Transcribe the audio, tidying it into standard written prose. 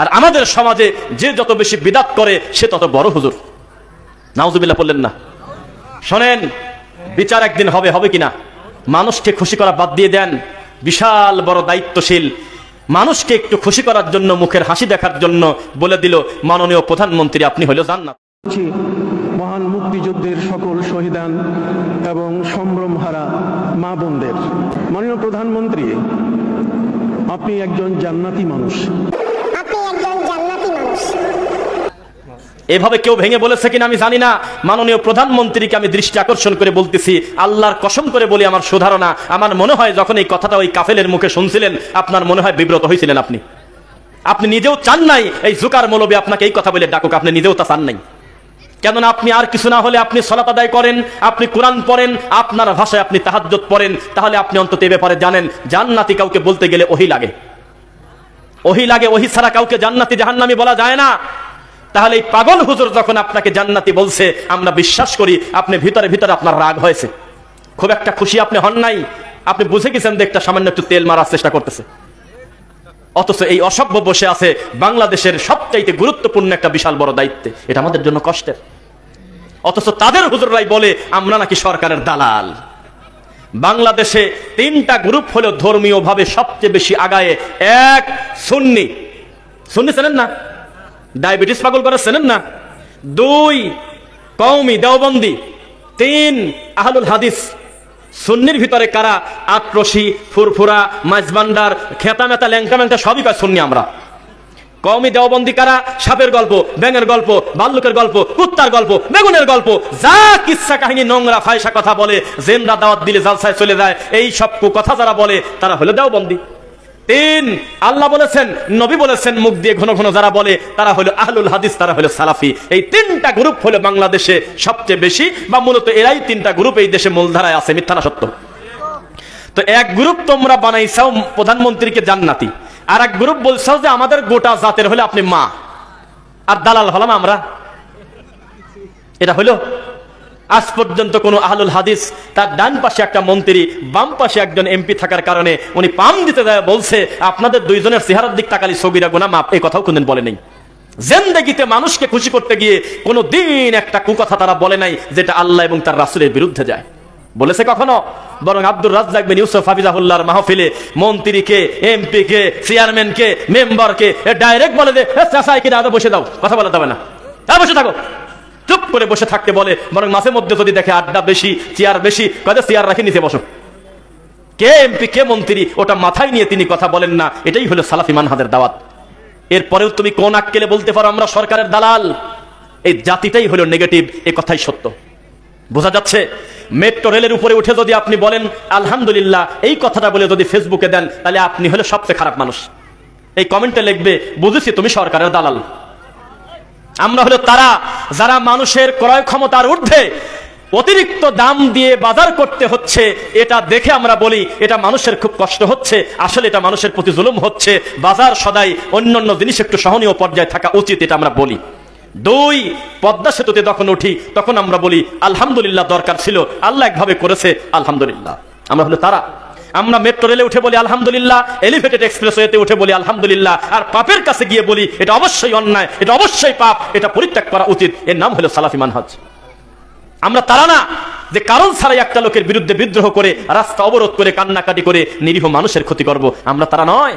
আর আমাদের সমাজে যে যত বেশি বিদাত করে সে তত বড় হুজুর। নাউজুবিল্লাহ বললেন না? শোনেন, বিচার একদিন হবে, হবে কিনা? মানুষকে খুশি করা বাদ দিয়ে দেন। বিশাল বড় দায়িত্বশীল মানুষকে একটু খুশি করার জন্য, মুখের হাসি দেখার জন্য বলে দিল মাননীয় প্রধানমন্ত্রী আপনি হইল জান্নাত। মহান মুক্তিযুদ্ধের সকল শহীদান এবং সম্ভ্রমহারা মা বোনদের, মাননীয় প্রধানমন্ত্রী আপনি একজন জান্নাতি মানুষ। এভাবে কেউ ভেঙে বলেছে কিনা আমি জানি না। মাননীয় প্রধানমন্ত্রীকে আমি দৃষ্টি আকর্ষণ করে বলতেছি, আল্লাহর কসম করে বলি আমার সুধারণা, আমার মনে হয় যখন এই কথাটা ওই কাফেলের মুখে শুনছিলেন আপনার মনে হয় বিব্রত হয়েছিলেন। আপনি নিজেও চান নাই এই জুকার মৌলবী আপনাকে এই কথা বলে ডাকুক, আপনি নিজেও তা চান নাই। কেননা আপনি আর কিছু না হলে আপনি সালাত আদায় করেন, আপনি কোরআন পড়েন, আপনার ভাষায় আপনি তাহাজ্জুদ পড়েন, তাহলে আপনি অন্তত এ ব্যাপারে জানেন জান্নাতি কাউকে বলতে গেলে ওহী লাগে, ওহী লাগে। ওহী ছাড়া কাউকে জান্নাতি জাহান্নামী বলা যায় না। তাহলে এই পাগল হুজুর যখন আপনাকে জান্নাতি বলছে, আমরা বিশ্বাস করি আপনি ভিতরে ভিতরে আপনার রাগ হয়েছে, খুব একটা খুশি আপনি হন নাই। আপনি বুঝে গেছেন যে একটা সামান্য একটু তেল মারার চেষ্টা করতেছে, অথচ এই অসভ্য বসে আছে বাংলাদেশের সবচাইতে গুরুত্বপূর্ণ একটা বিশাল বড় দায়িত্বে। এটা আমাদের জন্য কষ্টের। অথচ তাদের হুজুররাই বলে আমরা নাকি সরকারের দালাল। বাংলাদেশে তিনটা গ্রুপ হলো ধর্মীয় ভাবে সবচেয়ে বেশি আগায়ে। এক, সুন্নি, সুন্নি চেনেন না? ডায়াবেটিস পাগল করে চেনেন না? দুই, কওমি দেওবন্দি। তিন, আহলুল হাদিস। সুন্নির ভিতরে কারা? আটরশি, ফুরফুরা, মাঝবান্ডার, খেতা মেতা, ল্যাংটা ম্যাংটা সবই কয় সুন্নি আমরা। কওমি দেওবন্দি কারা? সাপের গল্প, ব্যাঙের গল্প, ভাল্লুকের গল্প, কুত্তার গল্প, বেগুনের গল্প, যা কিচ্ছা কাহিনী নোংরা ফায়সা কথা বলে, জেনরা দাওয়াত দিলে জালসায় চলে যায়, এই সব কথা যারা বলে তারা হলো দেওবন্দি। তিন, আল্লাহ বলেছেন, নবী বলেছেন মুখ দিয়ে ঘন ঘন যারা বলে তারা হলো আহলুল হাদিস, তারা হলো সালাফি। এই তিনটা গ্রুপ হলো বাংলাদেশে সবচেয়ে বেশি, বা মূলত এরাই তিনটা গ্রুপ এই দেশে মূলধারায় আছে। মিথ্যা না সত্য? তো এক গ্রুপ তোমরা বানাইছাও প্রধানমন্ত্রীকে জান্নাতি, আর এক গ্রুপ বলছাও যে আমাদের গোটা জাতের হলে আপনি মা, আর দালাল হলাম আমরা। এটা হলো? আজ পর্যন্ত কোন আহলুল হাদিস তার ডান পাশে একটা মন্ত্রী, বাম পাশে একজন এমপি থাকার কারণে উনি পাম দিতে যায় বলছে আপনাদের দুইজনের চেহারার দিক তাকালি সগীরা গুনাহ মাপ, এই কথাও কোনদিন বলে নাই। জিন্দেগিতে মানুষকে খুশি করতে গিয়ে কোনো দিন একটা কুকথা তারা বলে নাই যেটা আল্লাহ এবং তার রাসূলের বিরুদ্ধে যায়। বলেছে কখনো? বরং আব্দুর রাজ্জাক বিন ইউসুফ হাফিজাহুল্লাহর মাহফিলে মন্ত্রীকে, এমপিকে, চেয়ারম্যানকে, মেম্বারকে ডাইরেক্ট বলে যে চাচাই কিনা বসে দাও, কথা বলা যাবে না, বসে থাকো, চুপ করে বসে থাকতে বলে। বরং মাঝে মধ্যে যদি দেখে আড্ডা বেশি, চেয়ার বেশি, কাজে চেয়ার রাখি নিচে বসো। কে এমপি কে মন্ত্রী ওটা মাথায় নিয়ে তিনি কথা বলেন না। এটাই হলো সালাফি মানহাজের দাওয়াত। এরপরেও তুমি কোন আক্কেলে বলতে পারো আমরা সরকারের দালাল? এই জাতিটাই হলো নেগেটিভ, এ কথাই সত্য। বোঝা যাচ্ছে? মেট্রো রেলের উপরে উঠে যদি আপনি বলেন আলহামদুলিল্লাহ, এই কথাটা বলে যদি ফেসবুকে দেন, তাহলে আপনি হলো সবচেয়ে খারাপ মানুষ। এই কমেন্টে লিখবে বুঝেছি তুমি সরকারের দালাল। আমরা হলো তারা যারা মানুষের ক্রয় ক্ষমতার ঊর্ধ্বে অতিরিক্ত দাম দিয়ে বাজার করতে হচ্ছে, এটা দেখে আমরা বলি এটা মানুষের খুব কষ্ট হচ্ছে। আসলে এটা মানুষের প্রতি জুলুম হচ্ছে। বাজার সদাই অন্যান্য জিনিস একটু সহনীয় পর্যায়ে থাকা উচিত, এটা আমরা বলি। দুই, পদ্মা সেতুতে যখন উঠি তখন আমরা বলি আলহামদুলিল্লাহ, দরকার ছিল, আল্লাহ একভাবে করেছে, আলহামদুলিল্লাহ। আমরা হলো তারা। আমরা মেট্রো রেলে উঠে বলি আলহামদুলিল্লাহ, এলিভেটেড এক্সপ্রেসওয়েতে উঠে বলি আলহামদুলিল্লাহ, আর পাপের কাছে গিয়ে বলি এটা অবশ্যই অন্যায়, এটা অবশ্যই পাপ, এটা পরিত্যাগ করা উচিত। এর নাম হলো সালাফি মানহাজ। আমরা তারা না যে কারণ ছাড়াই একটা লোকের বিরুদ্ধে বিদ্রোহ করে, রাস্তা অবরোধ করে, কান্নাকাটি করে নিরীহ মানুষের ক্ষতি করব। আমরা তারা নয়।